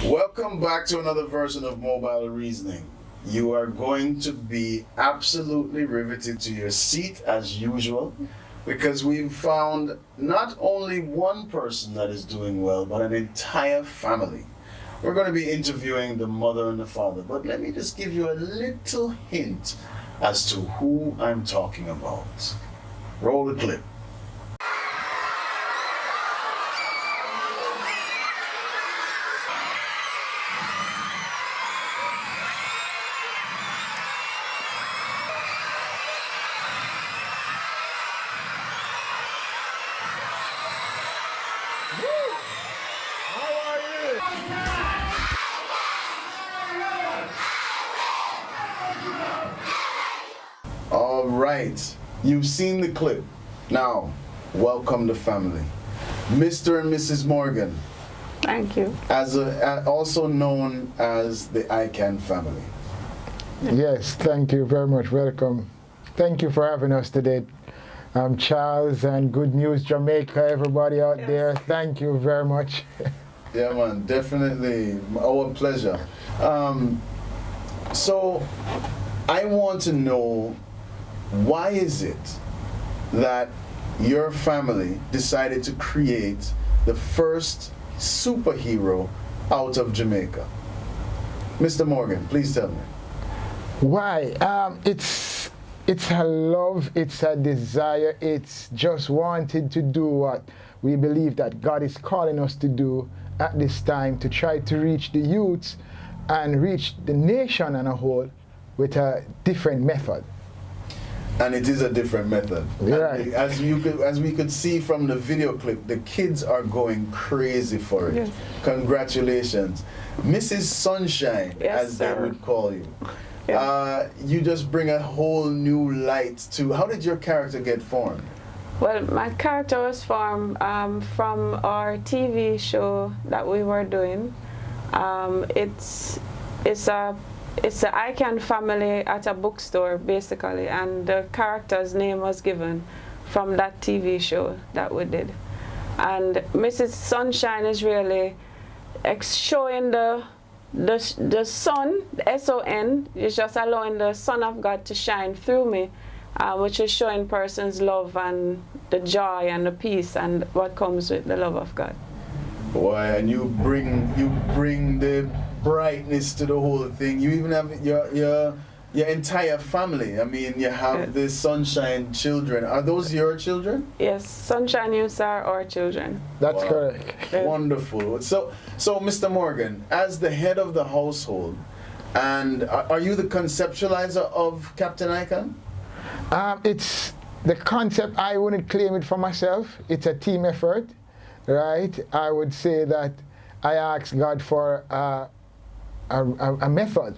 Welcome back to another version of Mobile Reasoning. You are going to be absolutely riveted to your seat as usual, because we've found not only one person that is doing well, but an entire family. We're going to be interviewing the mother and the father, but let me just give you a little hint as to who I'm talking about. Roll the clip. All right, you've seen the clip. Now, welcome the family. Mr. and Mrs. Morgan. Thank you. Also known as the ICANN family. Yes, thank you very much. Welcome. Thank you for having us today. I'm Charles and Good News Jamaica, everybody out there. Thank you very much. Yeah, man, definitely our pleasure. So, I want to know, why is it that your family decided to create the first superhero out of Jamaica? Mr. Morgan, please tell me. Why? It's a love, it's a desire, it's just wanted to do what we believe that God is calling us to do at this time, to try to reach the youths and reach the nation as a whole with a different method. And it is a different method. Right. As we could see from the video clip, the kids are going crazy for it. Yes. Congratulations. Mrs. Sunshine, Yes, as sir. they would call you. Yeah. You just bring a whole new light to, how did your character get formed? Well, my character was formed from our TV show that we were doing. It's the ICANN family at a bookstore, basically, and the character's name was given from that TV show that we did. And Mrs. Sunshine is really showing the sun, the S-O-N, is just allowing the Son of God to shine through me, which is showing persons love and the joy and the peace and what comes with the love of God. Boy, and you bring the brightness to the whole thing. You even have your entire family. I mean, you have the Sunshine children. Are those your children? Yes, Sunshine Youths are our children. That's Wow. correct. Wonderful. So Mr. Morgan, as the head of the household, and are you the conceptualizer of Captain Icon? It's the concept. I wouldn't claim it for myself. It's a team effort, right? I would say that I asked God for a method.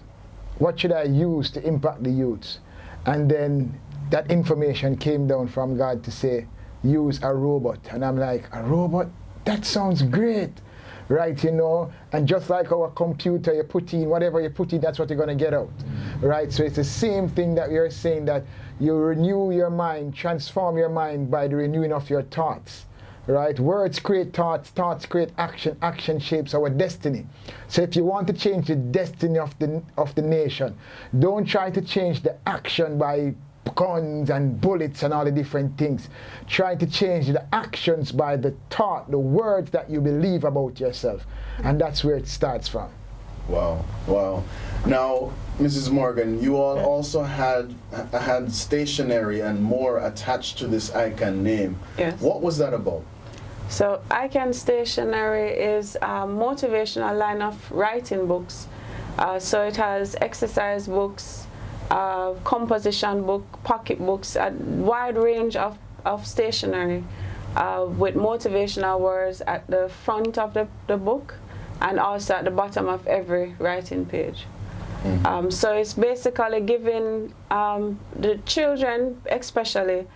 What should I use to impact the youths? And then that information came down from God to say, use a robot. And I'm like, a robot? That sounds great, right? You know, and just like our computer, you put in whatever you put in, that's what you're going to get out, right? So it's the same thing that we are saying, that you renew your mind, transform your mind by the renewing of your thoughts. Right? Words create thoughts, thoughts create action, action shapes our destiny. So if you want to change the destiny of the nation, don't try to change the action by guns and bullets and all the different things. Try to change the actions by the thought, the words that you believe about yourself. And that's where it starts from. Wow, wow. Now, Mrs. Morgan, you all also had stationery and more attached to this ICANN name. Yes. What was that about? So ICANN Stationery is a motivational line of writing books. So it has exercise books, composition book, pocket books, a wide range of stationery with motivational words at the front of the book and also at the bottom of every writing page. So it's basically giving the children, especially,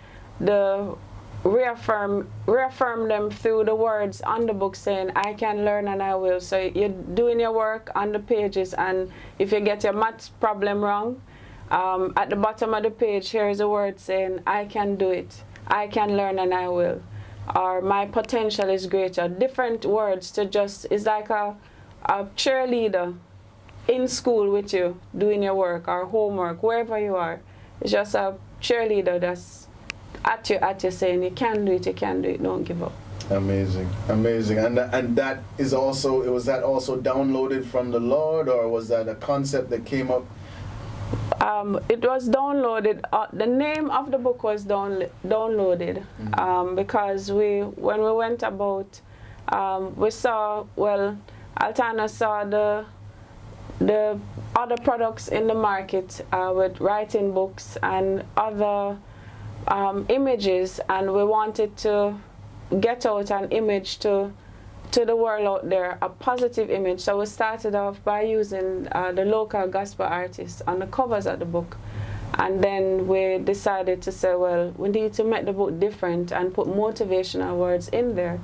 the reaffirm them through the words on the book saying, I can learn and I will. So you're doing your work on the pages, and if you get your maths problem wrong, at the bottom of the page here is a word saying, I can do it, I can learn and I will, or my potential is greater. Different words to just, it's like a a cheerleader in school with you, doing your work or homework, wherever you are. It's just a cheerleader that's at you saying, you can do it, don't give up. Amazing, amazing. And that is also, was that also downloaded from the Lord, or was that a concept that came up? It was downloaded. The name of the book was downloaded because when we went about, we saw, well, Altana saw the other products in the market with writing books and other images, and we wanted to get out an image to the world out there, a positive image. So we started off by using the local gospel artists on the covers of the book, and then we decided to say, well, we need to make the book different and put motivational words in there.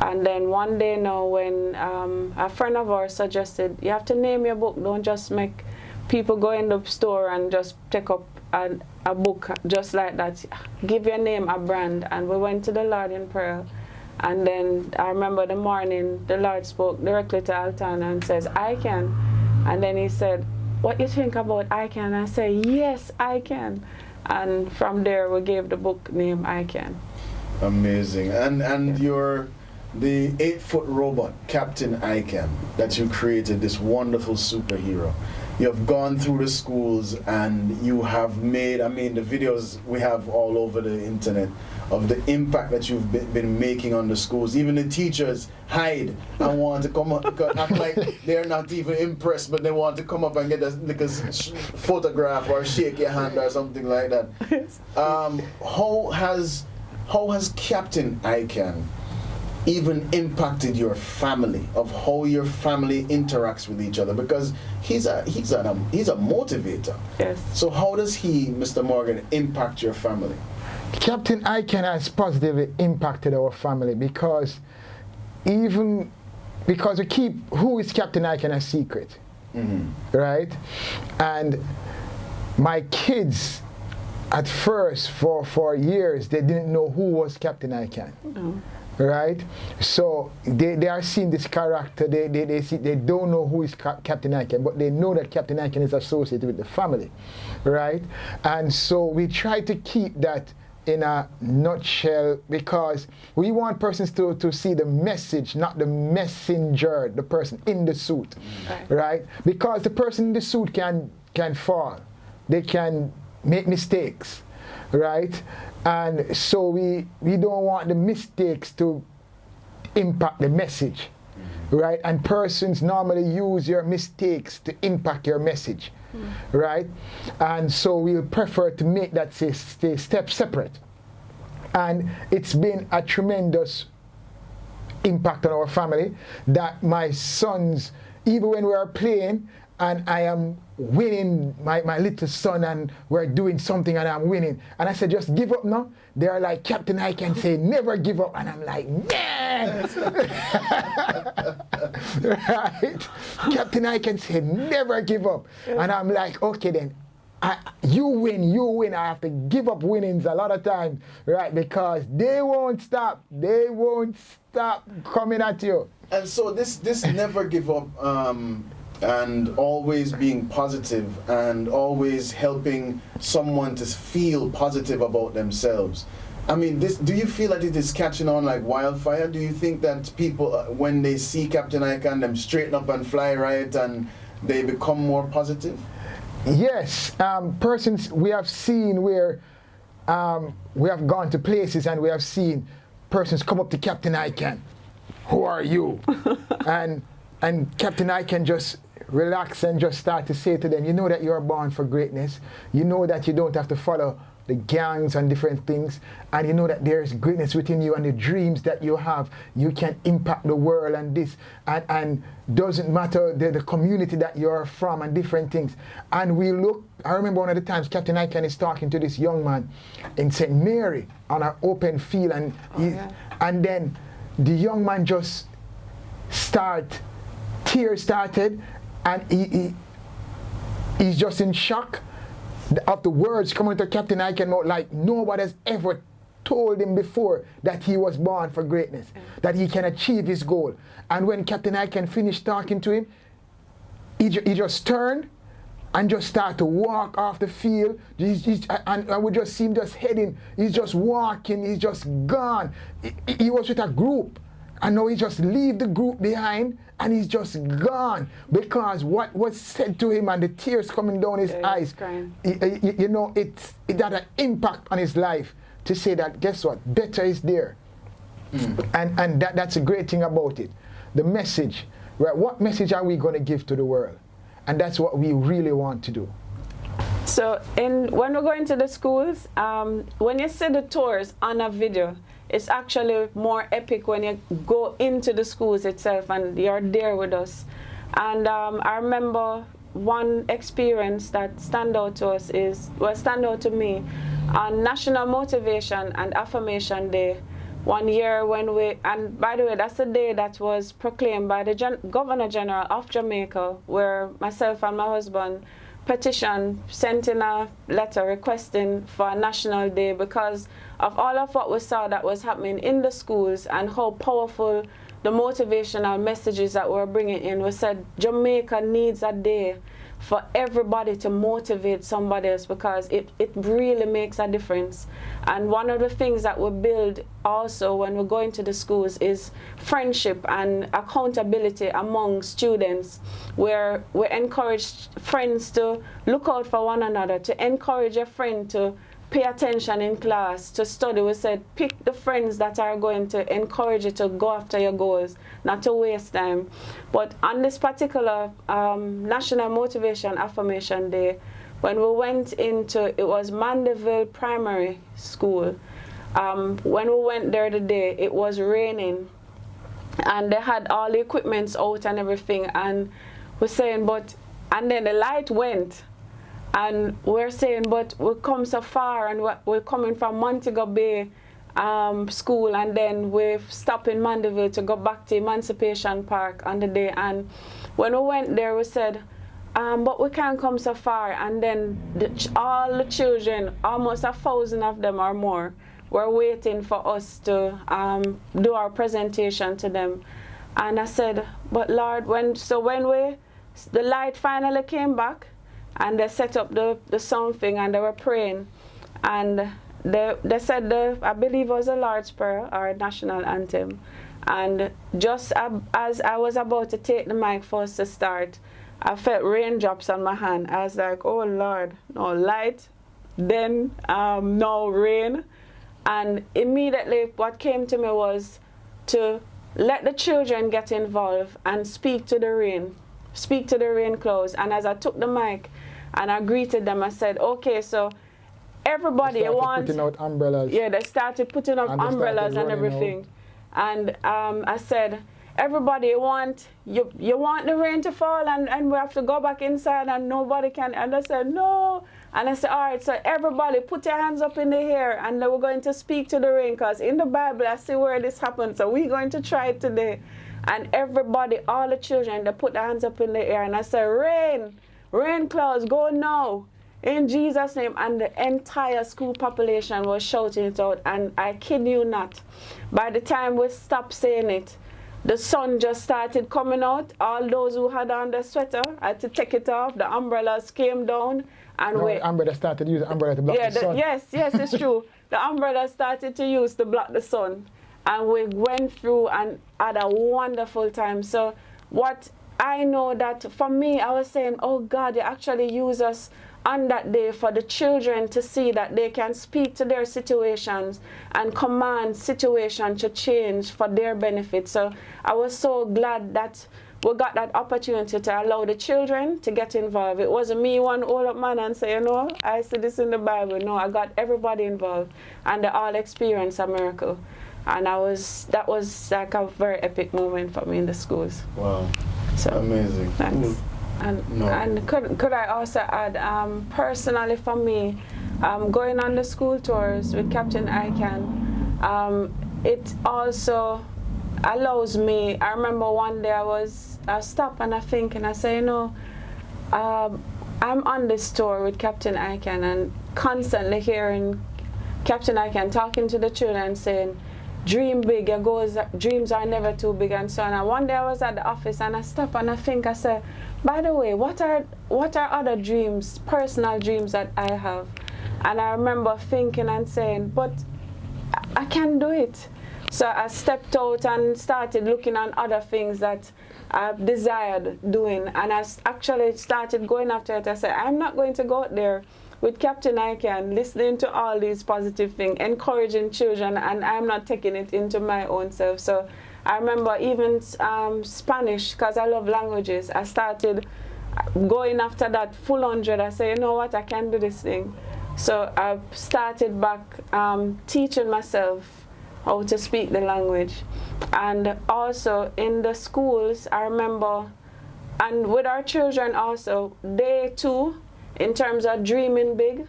And then one day now, when a friend of ours suggested, you have to name your book, don't just make people go in the store and just take up a book just like that. Give your name a brand. And we went to the Lord in prayer. And then I remember the morning, the Lord spoke directly to Altana and says, I can. And then he said, what you think about I can? I said, yes, I can. And from there, we gave the book name I Can. Amazing. And the 8-foot robot, Captain I Can, that you created, this wonderful superhero. You have gone through the schools and you have made, I mean, the videos we have all over the internet of the impact that you've been making on the schools. Even the teachers hide and want to come up, act like they're not even impressed, but they want to come up and get a photograph or shake your hand or something like that. How has Captain I Can even impacted your family, of how your family interacts with each other? Because he's a motivator. Yes. So how does he, Mr. Morgan, impact your family? Captain I Can has positively impacted our family because we keep who is Captain I Can a secret, right? And my kids, at first, for years, they didn't know who was Captain I Can. No. Right? So they are seeing this character, they don't know who is Captain I Can, but they know that Captain I Can is associated with the family, right? And so we try to keep that in a nutshell because we want persons to see the message, not the messenger, the person in the suit, right? Because the person in the suit can fall, they can make mistakes, right? And so we don't want the mistakes to impact the message, right? And persons normally use your mistakes to impact your message, right? And so we'll prefer to make that stay step separate. And it's been a tremendous impact on our family that my sons, even when we are playing, and I am winning, my little son, and we're doing something and I'm winning. And I said, just give up now. They're like, Captain I Can say, never give up. And I'm like, man! Right? Captain I Can say, never give up. And I'm like, okay then, you win. I have to give up winnings a lot of times, right? Because they won't stop. They won't stop coming at you. And so this never give up, and always being positive and always helping someone to feel positive about themselves. I mean, do you feel that it is catching on like wildfire? Do you think that people, when they see Captain I Can, them straighten up and fly right and they become more positive? Yes, persons we have seen where we have gone to places and we have seen persons come up to Captain I Can. Who are you? and Captain I Can just relax and just start to say to them, you know that you are born for greatness. You know that you don't have to follow the gangs and different things. And you know that there is greatness within you and the dreams that you have. You can impact the world and this. And doesn't matter the community that you're from and different things. And we look, I remember one of the times Captain I Can is talking to this young man in St. Mary on an open field. And then the young man just tears started. And he's just in shock of the words coming to Captain I Can, like nobody has ever told him before that he was born for greatness, that he can achieve his goal. And when Captain Icahn finished talking to him, he just turned and just start to walk off the field. And we just see him just heading. He's just walking. He's just gone. He was with a group. And now he just leave the group behind and he's just gone. Because what was said to him and the tears coming down his eyes, you know, it had an impact on his life to say that, guess what, better is there. And that's a great thing about it. The message, right? What message are we going to give to the world? And that's what we really want to do. So when we're going to the schools, when you see the tours on a video, it's actually more epic when you go into the schools itself and you're there with us. And I remember one experience that stand out to us stand out to me on National Motivation and Affirmation Day. One year when and by the way, that's the day that was proclaimed by the Governor General of Jamaica, where myself and my husband sent in a letter requesting for a national day because of all of what we saw that was happening in the schools and how powerful the motivational messages that we're bringing in. We said Jamaica needs a day for everybody to motivate somebody else because it really makes a difference. And one of the things that we build also when we go into the schools is friendship and accountability among students, where we encourage friends to look out for one another, to encourage a friend to pay attention in class, to study. We said pick the friends that are going to encourage you to go after your goals, not to waste time. But on this particular National Motivation Affirmation Day, when we went into, it was Mandeville Primary School. When we went there today, it was raining and they had all the equipments out and everything, and we're saying, and then the light went. And we're saying, but we've come so far and we're coming from Montego Bay School, and then we've stopped in Mandeville to go back to Emancipation Park on the day. And when we went there, we said, but we can't come so far. And then all the children, almost 1,000 of them or more, were waiting for us to do our presentation to them. And I said, but Lord, when the light finally came back, and they set up the sound thing and they were praying. And they said, I believe it was the Lord's Prayer or national anthem. And just as I was about to take the mic for us to start, I felt raindrops on my hand. I was like, oh Lord, no light, then no rain. And immediately what came to me was to let the children get involved and speak to the rain clouds. And as I took the mic and I greeted them, I said, okay, so everybody putting out umbrellas. Yeah, they started putting up umbrellas and everything. And I said, everybody, you want the rain to fall and we have to go back inside and nobody can. And I said, no. And I said, all right, so everybody put your hands up in the air and we're going to speak to the rain, because in the Bible I see where this happened. So we're going to try it today. And everybody, all the children, they put their hands up in the air. And I said, rain clouds, go now, in Jesus' name. And the entire school population was shouting it out. And I kid you not, by the time we stopped saying it, the sun just started coming out. All those who had on the sweater had to take it off. The umbrellas came down. And umbrella started using umbrella to block the sun. Yes, it's true. The umbrella started to use to block the sun. And we went through and had a wonderful time. So what I know that for me, I was saying, oh God, you actually use us on that day for the children to see that they can speak to their situations and command situation to change for their benefit. So I was so glad that we got that opportunity to allow the children to get involved. It wasn't me, one old up man, and say, you know, I see this in the Bible. No, I got everybody involved and they all experienced a miracle. And that was like a very epic moment for me in the schools. Wow, so amazing. Thanks. And could I also add, personally for me, going on the school tours with Captain Icahn, it also allows me. I remember one day I stopped and I think and I say, you know, I'm on this tour with Captain Icahn and constantly hearing Captain Icahn talking to the children saying, dream big, your goals, dreams are never too big and so on. And one day I was at the office and I stopped and I think, I said, by the way, what are other dreams, personal dreams that I have? And I remember thinking and saying, but I can't do it. So I stepped out and started looking at other things that I desired doing. And I actually started going after it. I said, I'm not going to go out there with Captain Icahn, listening to all these positive things, encouraging children, and I'm not taking it into my own self. So I remember even Spanish, because I love languages, I started going after that full 100. I said, you know what, I can do this thing. So I started back teaching myself how to speak the language. And also in the schools, I remember, and with our children also, they too, in terms of dreaming big,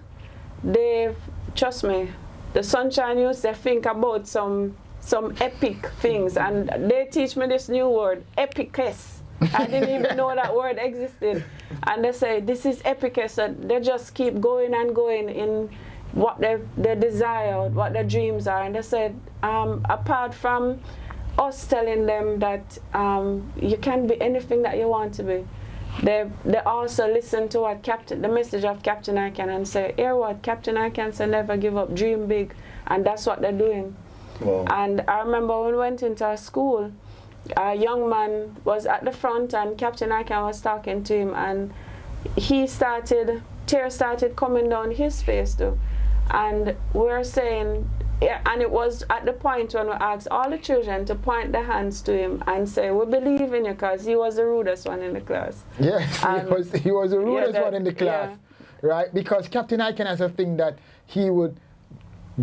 they, trust me, the Sunshine Youth, they think about some epic things, and they teach me this new word, epicness. I didn't even know that word existed. And they say, this is epicness. So they just keep going and going in what their desire, what their dreams are. And they said, apart from us telling them that you can be anything that you want to be, they also listen to what the message of Captain Icahn and say, hear what Captain Icahn said, never give up, dream big. And that's what they're doing. Wow. And I remember when we went into our school, a young man was at the front and Captain Icahn was talking to him, and tears started coming down his face too. And we're saying, and it was at the point when we asked all the children to point their hands to him and say, we believe in you, because he was the rudest one in the class. Yes, he was the rudest one in the class, right? Because Captain Icahn has a thing that he would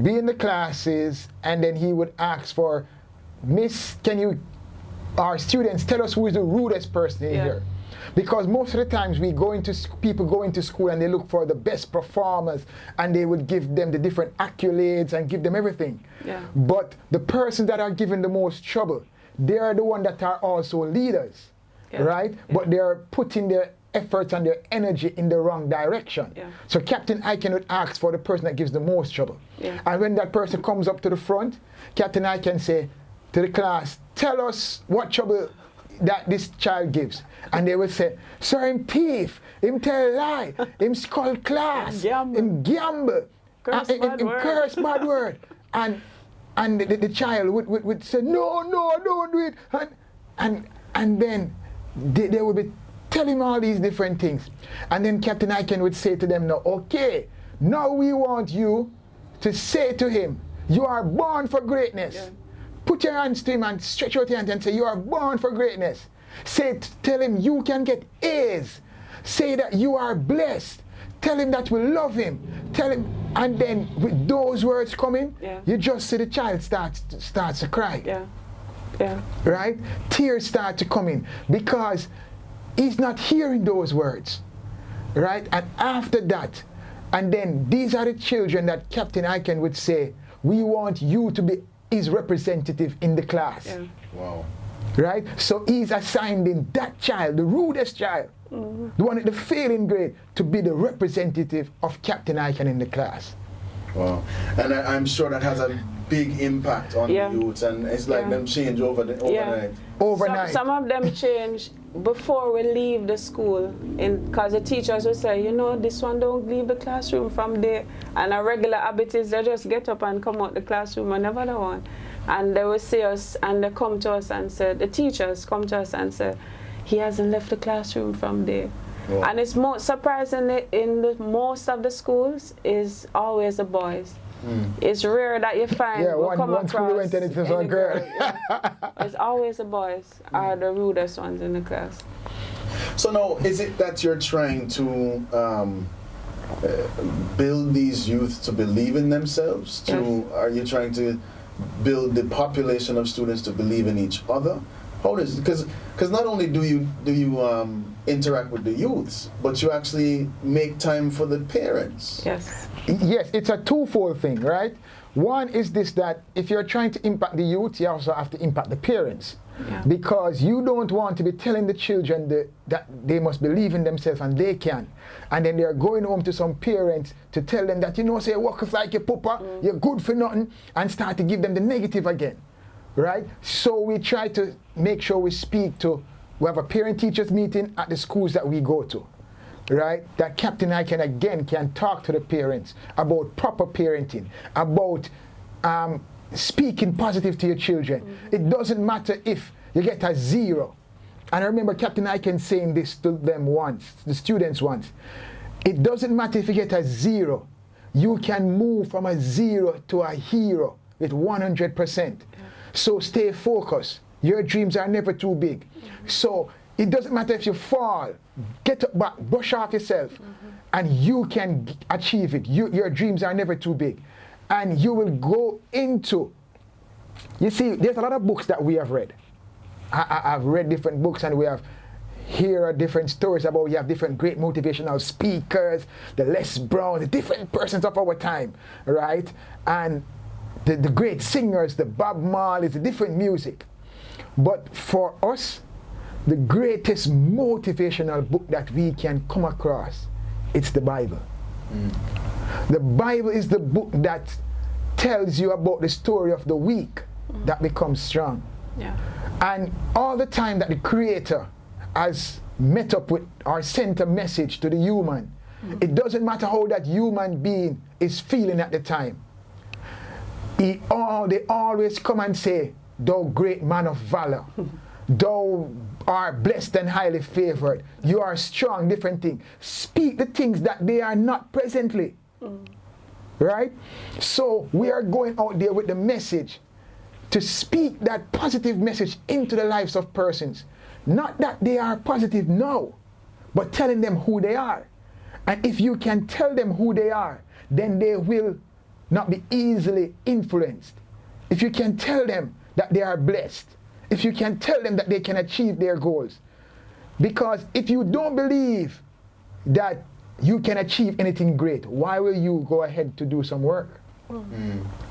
be in the classes and then he would ask for, Miss, can you, our students, tell us who is the rudest person in here. Because most of the times people go into school and they look for the best performers and they would give them the different accolades and give them everything. Yeah. But the persons that are given the most trouble, they are the ones that are also leaders, right? Yeah. But they are putting their efforts and their energy in the wrong direction. Yeah. So Captain Icahn would ask for the person that gives the most trouble. Yeah. And when that person comes up to the front, Captain Icahn say to the class, tell us what trouble that this child gives. And they would say, sir, him thief, him tell lie, him skull class, him gamble, him curse bad word. And the child would say, no, don't do it. And then they would be telling all these different things. And then Captain Icahn would say to them, no, okay, now we want you to say to him, you are born for greatness. Yeah. Put your hands to him and stretch out your hands and say, you are born for greatness. Tell him you can get A's. Say that you are blessed. Tell him that we love him. Tell him, and then with those words coming, you just see the child starts to cry. Yeah. Yeah. Right? Tears start to come in because he's not hearing those words. Right? And after that, and then these are the children that Captain Icahn would say, we want you to be his representative in the class. Yeah. Wow. Right? So he's assigning that child, the rudest child, the one at the failing grade, to be the representative of Captain Icahn in the class. Wow. And I'm sure that has a big impact on the youth, and it's like them change overnight. Overnight. Some of them change before we leave the school, because the teachers will say, you know, this one don't leave the classroom from there. And our regular habit is they just get up and come out the classroom whenever they want. And they will see us and they come to us and say, the teachers come to us and say, he hasn't left the classroom from there. Oh. And it's more surprisingly in most of the schools is always the boys. It's rare that you find one school we went and it was a girl. It's always the boys are the rudest ones in the class. So now, is it that you're trying to build these youth to believe in themselves? Are you trying to build the population of students to believe in each other? How is it? Because not only do you interact with the youths, but you actually make time for the parents. Yes. Yes, it's a twofold thing, right? One is this, that if you're trying to impact the youth, you also have to impact the parents. Because you don't want to be telling the children that they must believe in themselves and they can. And then they're going home to some parents to tell them that, say, work like your papa, you're good for nothing, and start to give them the negative again, right? So we try to make sure we have a parent-teachers meeting at the schools that we go to, right? That Captain I can talk to the parents about proper parenting, about speaking positive to your children. It doesn't matter if you get a 0. And I remember Captain Iken saying this to them once, the students once. It doesn't matter if you get a 0. You can move from a 0 to a hero with 100%. So stay focused. Your dreams are never too big. So it doesn't matter if you fall. Get up back, brush off yourself, and you can achieve it. Your dreams are never too big. And you will go into, you see, there's a lot of books that we have read. I've read different books, and here are different stories about, you have different great motivational speakers, the Les Brown, the different persons of our time, right? And the great singers, the Bob Marley, the different music. But for us, the greatest motivational book that we can come across, it's the Bible. The Bible is the book that tells you about the story of the weak that becomes strong. Yeah. And all the time that the Creator has met up with or sent a message to the human, it doesn't matter how that human being is feeling at the time. They always come and say, "Thou great man of valor, thou art blessed and highly favored, you are strong," different things. Speak the things that they are not presently. Right? So we are going out there with the message to speak that positive message into the lives of persons. Not that they are positive now, but telling them who they are. And if you can tell them who they are, then they will not be easily influenced. If you can tell them that they are blessed, if you can tell them that they can achieve their goals. Because if you don't believe that you can achieve anything great, why will you go ahead to do some work?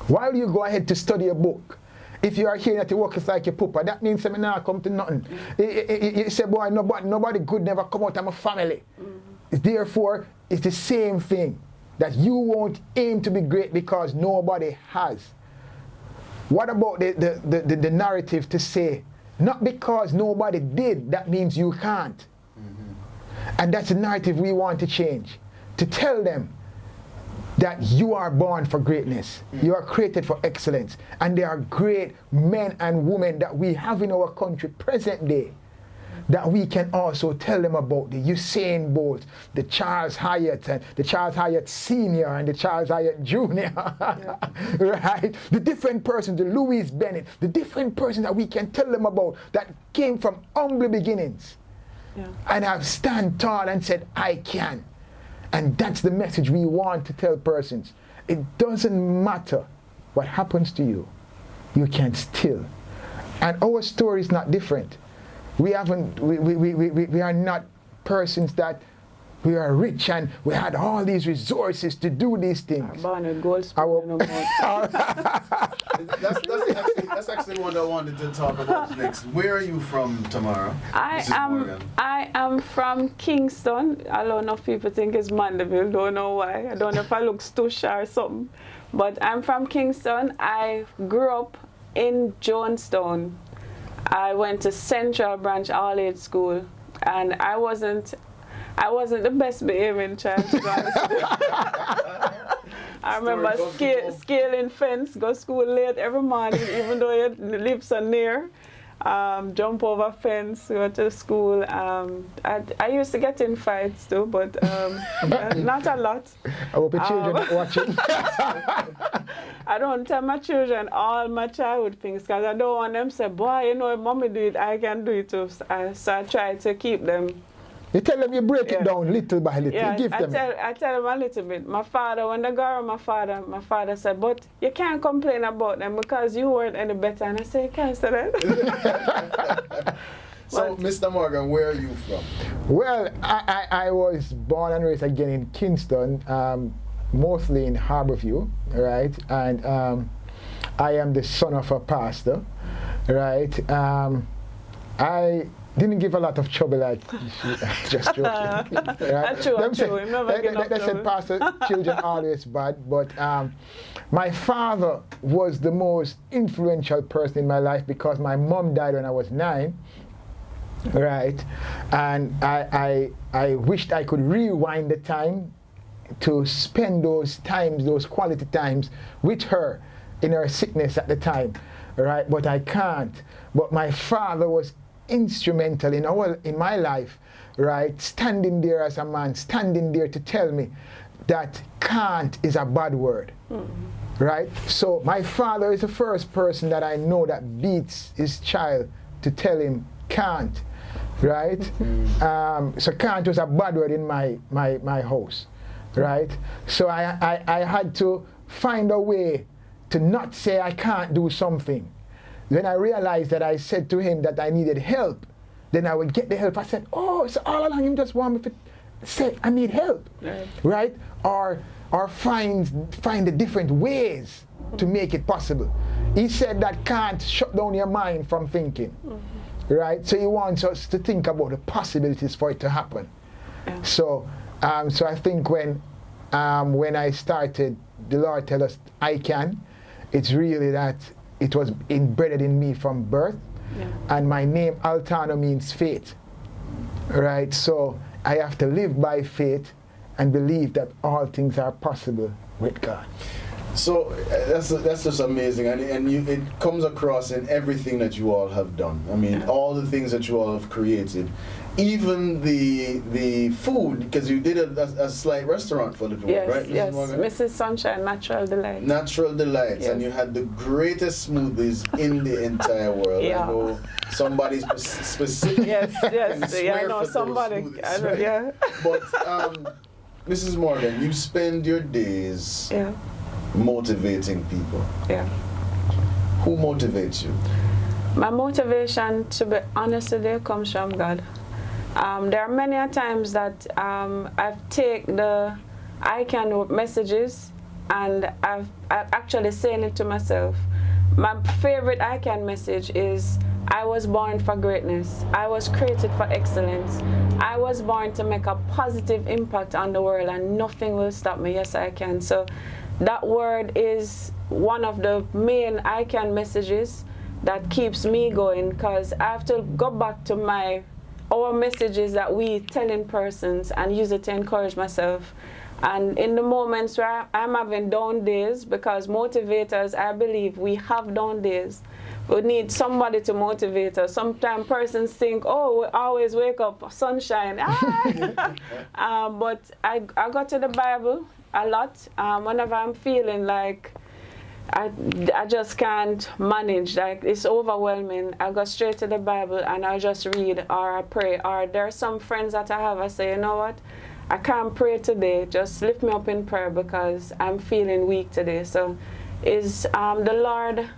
Why will you go ahead to study a book? If you are hearing that you work is like your papa, that means that now come to nothing. You say, boy, nobody good never come out of my family. Therefore, it's the same thing, that you won't aim to be great because nobody has. What about the narrative to say, not because nobody did, that means you can't? And that's the narrative we want to change. To tell them that you are born for greatness. You are created for excellence. And there are great men and women that we have in our country present day that we can also tell them about. The Usain Bolt, the Charles Hyatt, and the Charles Hyatt Sr. and the Charles Hyatt Jr. Right? The different persons, the Louise Bennett, the different persons that we can tell them about that came from humble beginnings. And have stand tall and said, "I can." And that's the message we want to tell persons. It doesn't matter what happens to you, you can still. And our story is not different. We are not persons that we are rich and we had all these resources to do these things. That's actually what I wanted to talk about next. Where are you from, Tamara? I am from Kingston. A lot of people think it's Mandeville. Don't know why. I don't know if I look stush or something. But I'm from Kingston. I grew up in Jonestown. I went to Central Branch All-Age School, and I wasn't the best behaving child, to be honest with you. I remember scaling fence, go school late every morning, even though you live so near. Jump over fence, go to school. I used to get in fights too, but not a lot. I hope your children are watching. I don't tell my children all my childhood things because I don't want them to say, "Boy, you know, if mommy do it, I can do it too." So I try to keep them. You tell them you break it down little by little. Yeah, you give them. I tell them a little bit. My father, when they go around my father said, "But you can't complain about them because you weren't any better." And I say, "You can't say that." So, Mr. Morgan, where are you from? Well, I was born and raised again in Kingston, mostly in Harborview, right? And I am the son of a pastor, right? I didn't give a lot of trouble, like just joking. Right? True. They They said pastor children always bad, but my father was the most influential person in my life because my mom died when I was 9, right? And I wished I could rewind the time to spend those times, those quality times with her in her sickness at the time, right? But I can't. But my father was instrumental in my life, right? Standing there as a man, standing there to tell me that can't is a bad word, right? So my father is the first person that I know that beats his child to tell him can't, right? So can't was a bad word in my house, right? So I had to find a way to not say I can't do something. When I realized that I said to him that I needed help, then I would get the help. I said, oh, so all along him just want me to say I need help, right? Or find the different ways to make it possible. He said that can't shut down your mind from thinking, right? So he wants us to think about the possibilities for it to happen. So I think when I started, the Lord tell us I can. It's really that it was embedded in me from birth, and my name Altano means faith, right? So I have to live by faith and believe that all things are possible with God. So that's just amazing, and it comes across in everything that you all have done. I mean, all the things that you all have created, even the food, because you did a slight restaurant for the people, right? Yes, Mrs. Sunshine, Natural Delights. Natural Delights, yes. And you had the greatest smoothies in the entire world. I know somebody specific. Yes, I know somebody. Smoothies, right? But Mrs. Morgan, you spend your days motivating people. Who motivates you? My motivation, to be honest with you, comes from God. There are many times that I've taken the I can messages and I've actually saying it to myself. My favorite I can message is I was born for greatness. I was created for excellence. I was born to make a positive impact on the world and nothing will stop me. Yes, I can. So that word is one of the main I can messages that keeps me going, because I have to go back to our messages that we tell in persons and use it to encourage myself. And in the moments where I'm having down days, because motivators, I believe we have down days, we need somebody to motivate us. Sometimes persons think, oh, we always wake up, sunshine. But I go to the Bible a lot. Whenever I'm feeling like I just can't manage, like it's overwhelming, I go straight to the Bible and I just read or I pray. Or there are some friends that I have, I say, you know what, I can't pray today, just lift me up in prayer because I'm feeling weak today. So the Lord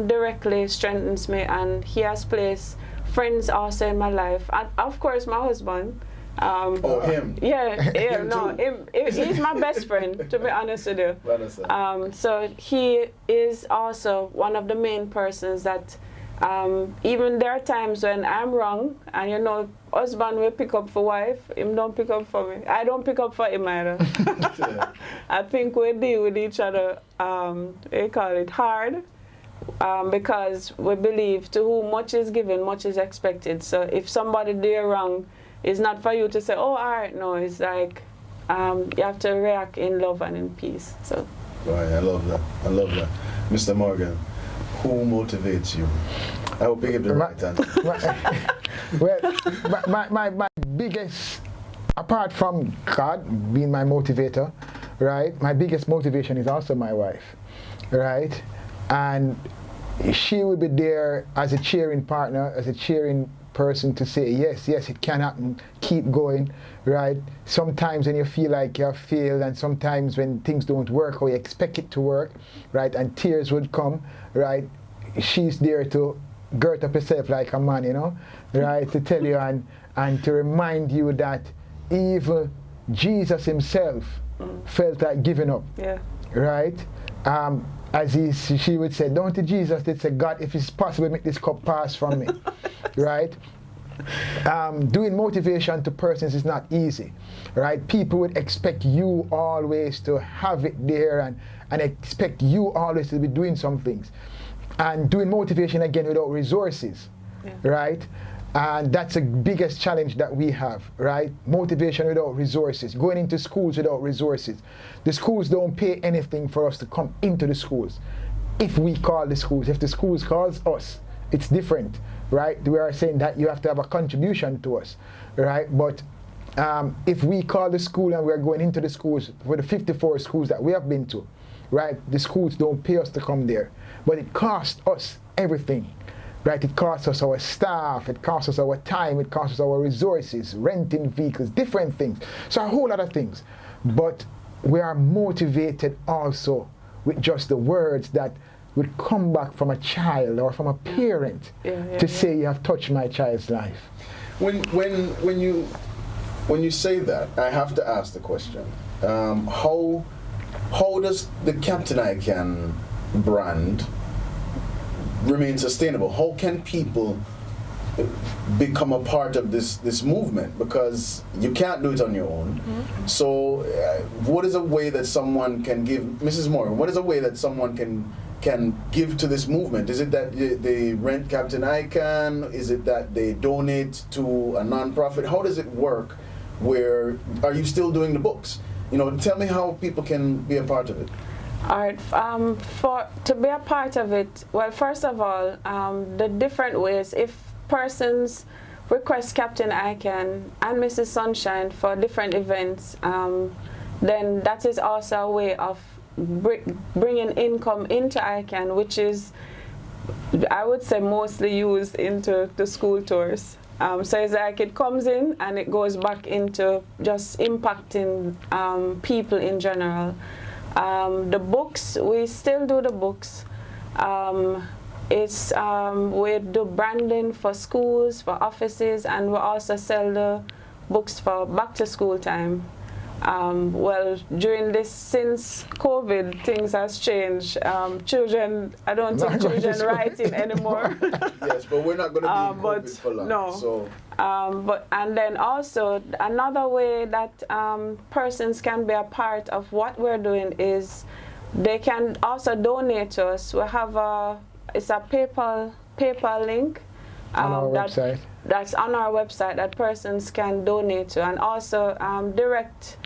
directly strengthens me, and He has placed friends also in my life, and of course my husband. Him? He's my best friend, to be honest with you. So he is also one of the main persons that even there are times when I'm wrong, and you know, husband will pick up for wife, him don't pick up for me. I don't pick up for him either. I think we deal with each other, we call it hard, because we believe to whom much is given, much is expected. So if somebody do you wrong, it's not for you to say, oh, all right, no, it's like you have to react in love and in peace. So. Right, I love that. Mr. Morgan, who motivates you? I hope you give the right answer. Well, my biggest, apart from God being my motivator, right, my biggest motivation is also my wife, right? And she will be there as a cheering partner, as a cheering person to say, yes, it can happen, keep going, right? Sometimes when you feel like you have failed, and sometimes when things don't work or you expect it to work, right, and tears would come, right, she's there to gird up herself like a man, you know, right, to tell you and to remind you that even Jesus himself felt like giving up, right? as she would say, don't to Jesus, they'd say, God, if it's possible, make this cup pass from me, right? Doing motivation to persons is not easy, right? People would expect you always to have it there and expect you always to be doing some things. And doing motivation, again, without resources, right? And that's the biggest challenge that we have, right? Motivation without resources, going into schools without resources. The schools don't pay anything for us to come into the schools. If we call the schools, if the schools calls us, it's different, right? We are saying that you have to have a contribution to us, right? But if we call the school and we are going into the schools, for the 54 schools that we have been to, right? The schools don't pay us to come there, but it costs us everything, right? It costs us our staff, it costs us our time, it costs us our resources, renting vehicles, different things. So a whole lot of things. But we are motivated also with just the words that would come back from a child or from a parent to say, you have touched my child's life. When you say that, I have to ask the question: how does the Captain I Can brand remain sustainable? How can people become a part of this movement? Because you can't do it on your own. Mm-hmm. So, what is a way that someone can give, Mrs. Morgan? What is a way that someone can give to this movement? Is it that they rent Captain I Can? Is it that they donate to a non-profit? How does it work? Where are you still doing the books? You know, tell me how people can be a part of it. All right, to be a part of it, well, first of all, the different ways, if persons request Captain I Can and Mrs. Sunshine for different events, then that is also a way of bringing income into ICANN, which is, I would say, mostly used into the school tours. So it's like it comes in and it goes back into just impacting people in general. The books, we still do the books. We do branding for schools, for offices, and we also sell the books for back to school time. Well, during this, since COVID, things has changed. Children, I don't think children writing anymore. Yes, but we're not going to be in COVID for long. No. So. And then also another way that persons can be a part of what we're doing is they can also donate to us. We have it's a PayPal link on our website. That's on our website that persons can donate to, and also direct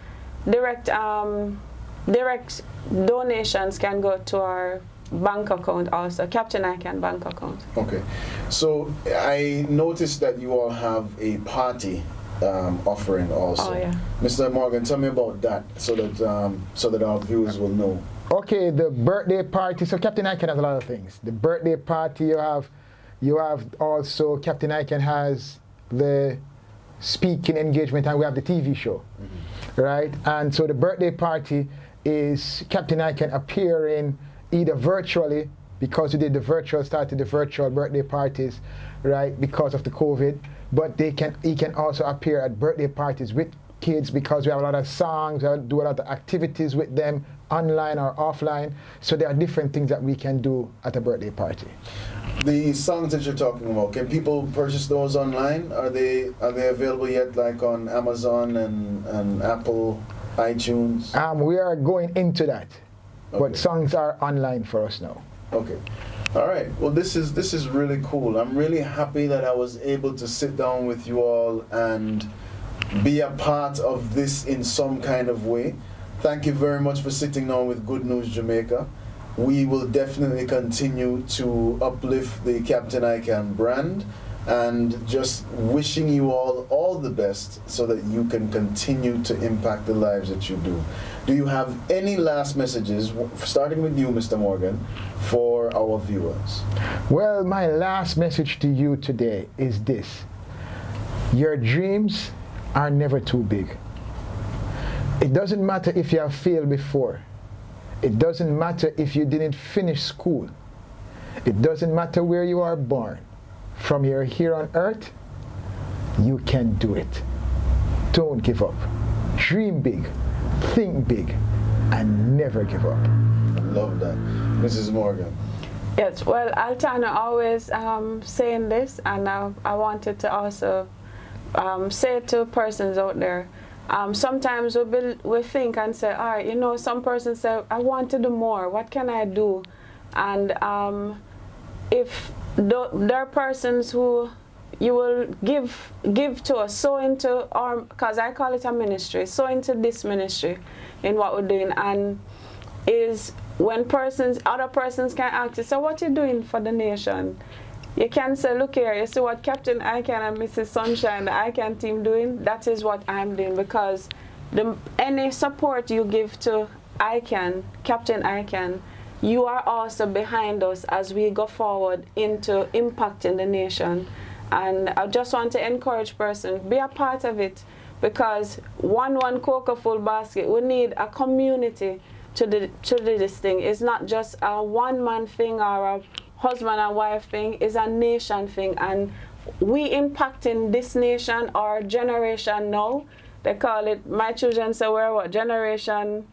donations can go to our bank account also, Captain I Can bank account. Okay, so I noticed that you all have a party offering also. Oh yeah. Mr. Morgan, tell me about that so that our viewers will know. Okay, the birthday party. So Captain I Can has a lot of things. The birthday party, you have also Captain I Can has the speaking engagement, and we have the TV show, right? And so the birthday party is Captain I Can appearing either virtually, because we started the virtual birthday parties, right, because of the COVID, but he can also appear at birthday parties with kids, because we have a lot of songs, we do a lot of activities with them, online or offline. So there are different things that we can do at a birthday party. The songs that you're talking about, can people purchase those online? Are they available yet, like on Amazon and Apple, iTunes? We are going into that, okay. But songs are online for us now. Okay. All right. Well, this is really cool. I'm really happy that I was able to sit down with you all and be a part of this in some kind of way. Thank you very much for sitting down with Good News Jamaica. We will definitely continue to uplift the Captain I Can brand, and just wishing you all the best so that you can continue to impact the lives that you do. Do you have any last messages, starting with you, Mr. Morgan, for our viewers? Well, my last message to you today is this: your dreams are never too big. It doesn't matter if you have failed before. It doesn't matter if you didn't finish school. It doesn't matter where you are born. From you're here on earth, you can do it. Don't give up. Dream big, think big, and never give up. love that. Mrs. Morgan. Yes, well, Altana always saying this, and I wanted to also say to persons out there, sometimes we think and say, all right, you know, some persons say, I want to do more, what can I do? And if there are persons who you will give to us, sow into our, because I call it a ministry, sow into this ministry in what we're doing, and is when other persons can ask you, so what you doing for the nation? You can say, look here, you see what Captain Ican and Mrs. Sunshine, the Ican team doing? That is what I'm doing, because any support you give to Ican, Captain Ican, you are also behind us as we go forward into impacting the nation. And I just want to encourage persons, be a part of it, because one cocoa full basket, we need a community to this thing. It's not just a one-man thing or a husband and wife thing, it's a nation thing. And we impacting this nation or generation now. They call it, my children say, we're what, generation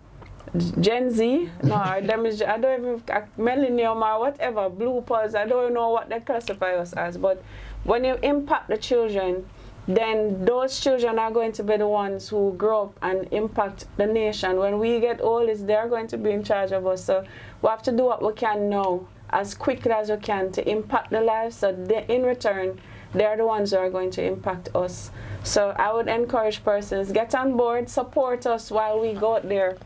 Gen Z? No, I don't even, millennium or whatever, blue pulse, I don't know what they classify us as. But when you impact the children, then those children are going to be the ones who grow up and impact the nation. When we get old, they're going to be in charge of us. So we have to do what we can now, as quickly as we can, to impact the lives, so in return, they're the ones who are going to impact us. So I would encourage persons, get on board, support us while we go out there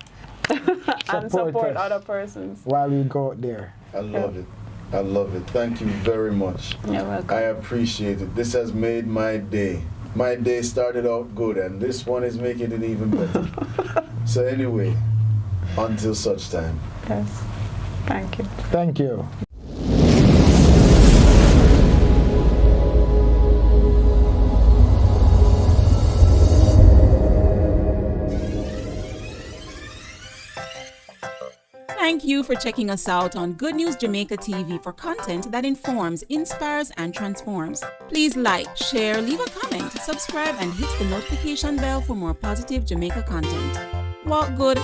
and support other persons. While we go out there. I love it. I love it. Thank you very much. You're welcome. I appreciate it. This has made my day. My day started out good, and this one is making it even better. So anyway, until such time. Yes. Thank you. Thank you. Thank you for checking us out on Good News Jamaica TV for content that informs, inspires, and transforms. Please like, share, leave a comment, subscribe, and hit the notification bell for more positive Jamaica content. Walk good